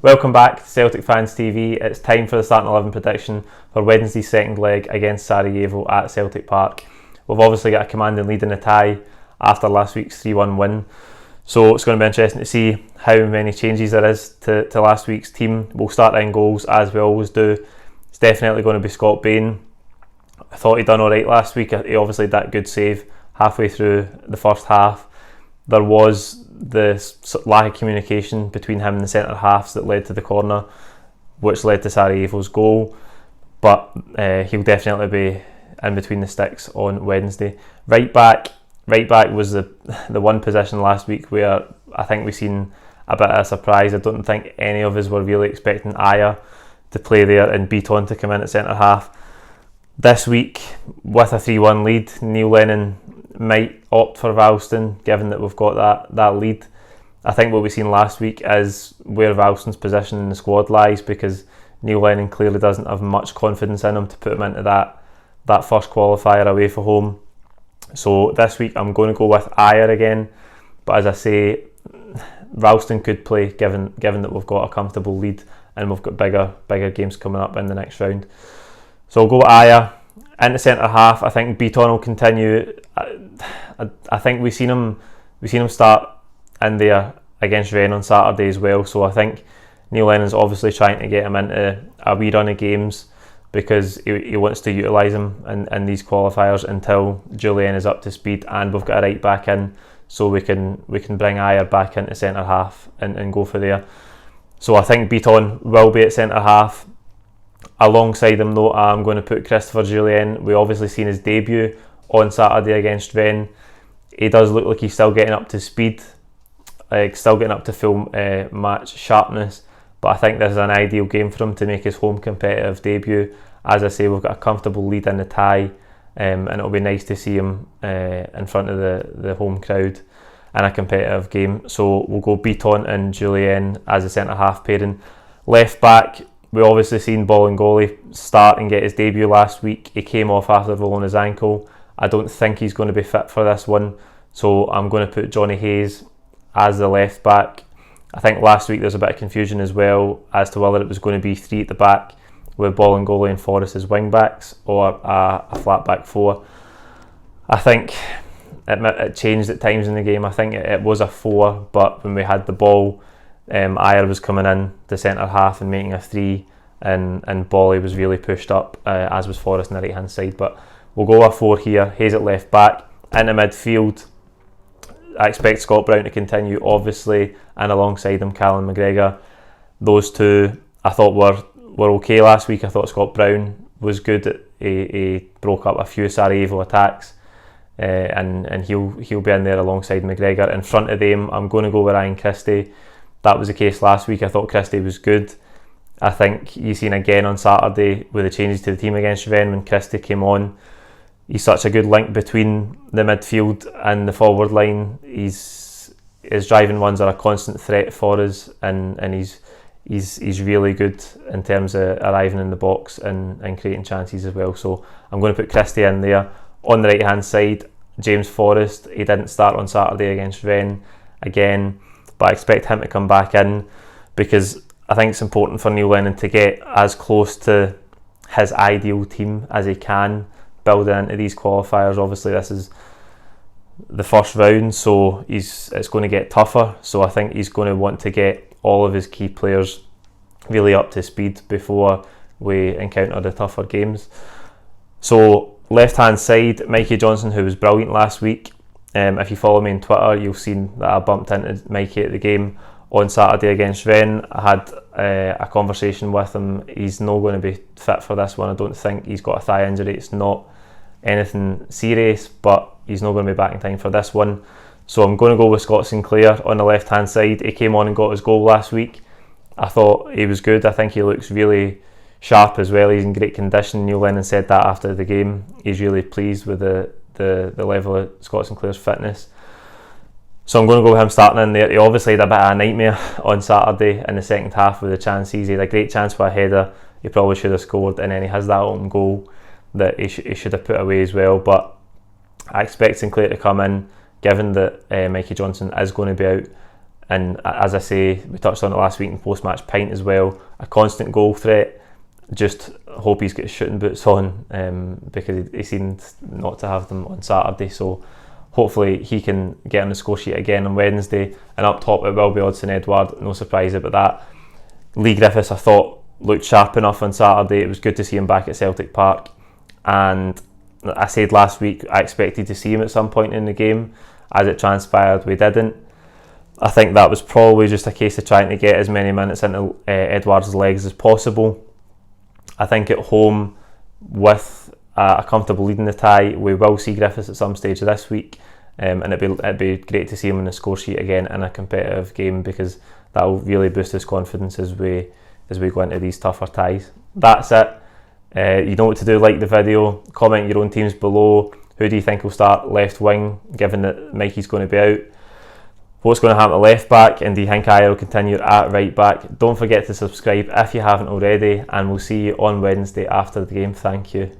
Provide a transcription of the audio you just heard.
Welcome back to Celtic Fans TV. It's time for the starting 11 prediction for Wednesday's second leg against Sarajevo at Celtic Park. We've obviously got a commanding lead in a tie after last week's 3-1 win, so it's going to be interesting to see how many changes there is to last week's team. We'll start in goals as we always do. It's definitely going to be Scott Bain. I thought he'd done alright last week. He obviously did that good save halfway through the first half. There was the lack of communication between him and the centre halves that led to the corner, which led to Sarajevo's goal, but he'll definitely be in between the sticks on Wednesday. Right back was the one position last week where I think we've seen a bit of a surprise. I don't think any of us were really expecting Aya to play there and Beaton to come in at centre half. This week, with a 3-1 lead, Neil Lennon might opt for Ralston, given that we've got that lead. I think what we've seen last week is where Ralston's position in the squad lies, because Neil Lennon clearly doesn't have much confidence in him to put him into that first qualifier away from home. So this week I'm going to go with Ayer again, but as I say, Ralston could play given that we've got a comfortable lead and we've got bigger games coming up in the next round. So I'll go with Aya. Into centre half, I think Beaton will continue. I think we've seen him start in there against Rennes on Saturday as well. So I think Neil Lennon's obviously trying to get him into a wee run of games because he wants to utilise him in these qualifiers until Julian is up to speed and we've got a right back in, so we can bring Ayer back into centre half and go for there. So I think Beaton will be at centre half. Alongside him though, I'm going to put Christopher Jullien. We obviously seen his debut on Saturday against Rennes. He does look like he's still getting up to speed, still getting up to full match sharpness, but I think this is an ideal game for him to make his home competitive debut. As I say, we've got a comfortable lead in the tie, and it'll be nice to see him in front of the home crowd in a competitive game. So we'll go Beaton and Jullien as a centre half pairing. Left back, we obviously seen Bolingoli start and get his debut last week. He came off after rolling his ankle. I don't think he's going to be fit for this one, so I'm going to put Johnny Hayes as the left back. I think last week there was a bit of confusion as well as to whether it was going to be three at the back with Bolingoli and Forrest as wing backs or a flat back four. I think it changed at times in the game. I think it was a four, but when we had the ball, Ayer was coming in the centre half and making a three, and Bolly was really pushed up, as was Forrest on the right hand side. But we'll go a four here. Hayes at left back. Into midfield, I expect Scott Brown to continue obviously, and alongside him Callum McGregor. Those two I thought were okay last week. I thought Scott Brown was good. He broke up a few Sarajevo attacks, and he'll be in there alongside McGregor. In front of them, I'm going to go with Ryan Christie. That was the case last week. I thought Christie was good. I think you've seen again on Saturday with the changes to the team against Rennes when Christie came on. He's such a good link between the midfield and the forward line. His driving runs are a constant threat for us, and he's really good in terms of arriving in the box and creating chances as well. So I'm going to put Christie in there. On the right hand side, James Forrest. He didn't start on Saturday against Rennes again, but I expect him to come back in because I think it's important for Neil Lennon to get as close to his ideal team as he can, building into these qualifiers. Obviously this is the first round, so it's going to get tougher, so I think he's going to want to get all of his key players really up to speed before we encounter the tougher games. So left hand side, Mikey Johnson, who was brilliant last week. If you follow me on Twitter, you'll seen that I bumped into Mikey at the game on Saturday against Rennes. I had a conversation with him. He's not going to be fit for this one. I don't think. He's got a thigh injury. It's not anything serious, but he's not going to be back in time for this one. So I'm going to go with Scott Sinclair on the left hand side. He came on and got his goal last week. I thought he was good. I think he looks really sharp as well. He's in great condition. Neil Lennon said that after the game. He's really pleased with the level of Scott Sinclair's fitness. So I'm going to go with him starting in there. He obviously had a bit of a nightmare on Saturday in the second half with the chances. He had a great chance for a header. He probably should have scored, and then he has that open goal that he should have put away as well. But I expect Sinclair to come in, given that Mikey Johnson is going to be out. And as I say, we touched on it last week in the post-match pint as well, a constant goal threat. Just hope he's got his shooting boots on, because he seemed not to have them on Saturday. So hopefully he can get on the score sheet again on Wednesday. And up top it will be Odsonne-Edouard, no surprise about that. Lee Griffiths, I thought, looked sharp enough on Saturday. It was good to see him back at Celtic Park. And I said last week I expected to see him at some point in the game. As it transpired, we didn't. I think that was probably just a case of trying to get as many minutes into Edouard's legs as possible. I think at home, with a comfortable lead in the tie, we will see Griffiths at some stage this week. And it'd be great to see him on the score sheet again in a competitive game, because that will really boost his confidence as we go into these tougher ties. That's it. You know what to do. Like the video, comment your own teams below. Who do you think will start left wing, given that Mikey's going to be out? What's going to happen to left back, and do you think I will continue at right back? Don't forget to subscribe if you haven't already, and we'll see you on Wednesday after the game. Thank you.